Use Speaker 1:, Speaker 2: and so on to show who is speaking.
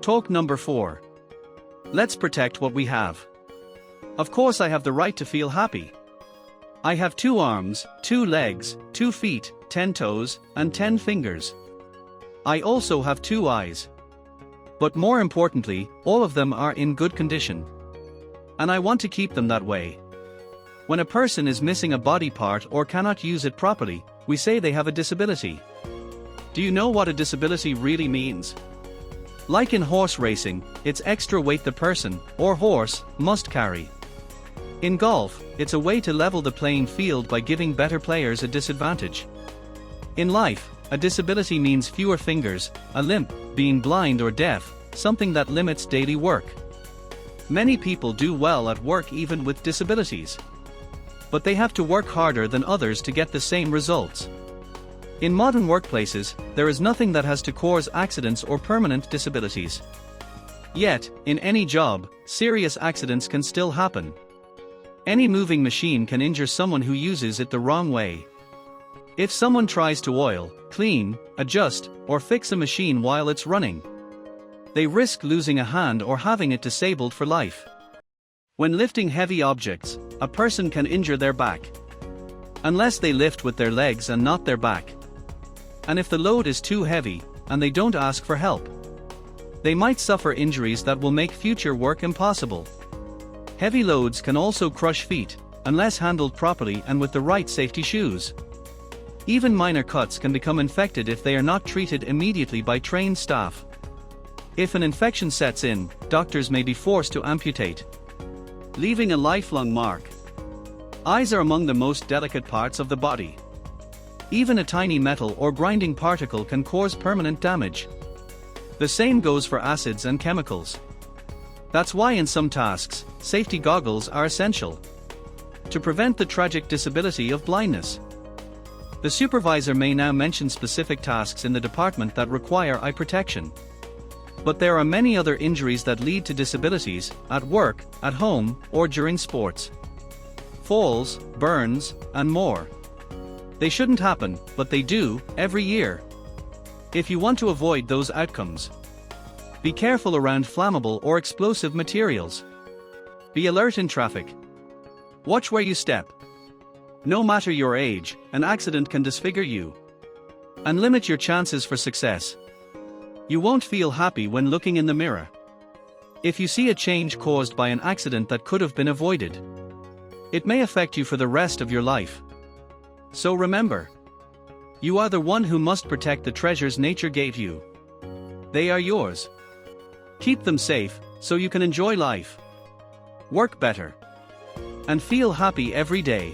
Speaker 1: Talk number 4. Let's protect what we have. Of course, I have the right to feel happy. I have 2 arms, 2 legs, 2 feet, 10 toes, and 10 fingers. I also have 2 eyes. But more importantly, all of them are in good condition. And I want to keep them that way. When a person is missing a body part or cannot use it properly, we say they have a disability. Do you know what a disability really means? Like in horse racing, it's extra weight the person, or horse, must carry. In golf, it's a way to level the playing field by giving better players a disadvantage. In life, a disability means fewer fingers, a limp, being blind or deaf, something that limits daily work. Many people do well at work even with disabilities. But they have to work harder than others to get the same results. In modern workplaces, there is nothing that has to cause accidents or permanent disabilities. Yet, in any job, serious accidents can still happen. Any moving machine can injure someone who uses it the wrong way. If someone tries to oil, clean, adjust, or fix a machine while it's running, they risk losing a hand or having it disabled for life. When lifting heavy objects, a person can injure their back. Unless they lift with their legs and not their back. And if the load is too heavy, and they don't ask for help, they might suffer injuries that will make future work impossible. Heavy loads can also crush feet, unless handled properly and with the right safety shoes. Even minor cuts can become infected if they are not treated immediately by trained staff. If an infection sets in, doctors may be forced to amputate, leaving a lifelong mark. Eyes are among the most delicate parts of the body. Even a tiny metal or grinding particle can cause permanent damage. The same goes for acids and chemicals. That's why in some tasks, safety goggles are essential to prevent the tragic disability of blindness. The supervisor may now mention specific tasks in the department that require eye protection. But there are many other injuries that lead to disabilities, at work, at home, or during sports. Falls, burns, and more. They shouldn't happen, but they do, every year. If you want to avoid those outcomes, be careful around flammable or explosive materials. Be alert in traffic. Watch where you step. No matter your age, an accident can disfigure you. And limit your chances for success. You won't feel happy when looking in the mirror. If you see a change caused by an accident that could have been avoided, it may affect you for the rest of your life. So remember, you are the one who must protect the treasures nature gave you. They are yours. Keep them safe, so you can enjoy life, work better, and feel happy every day.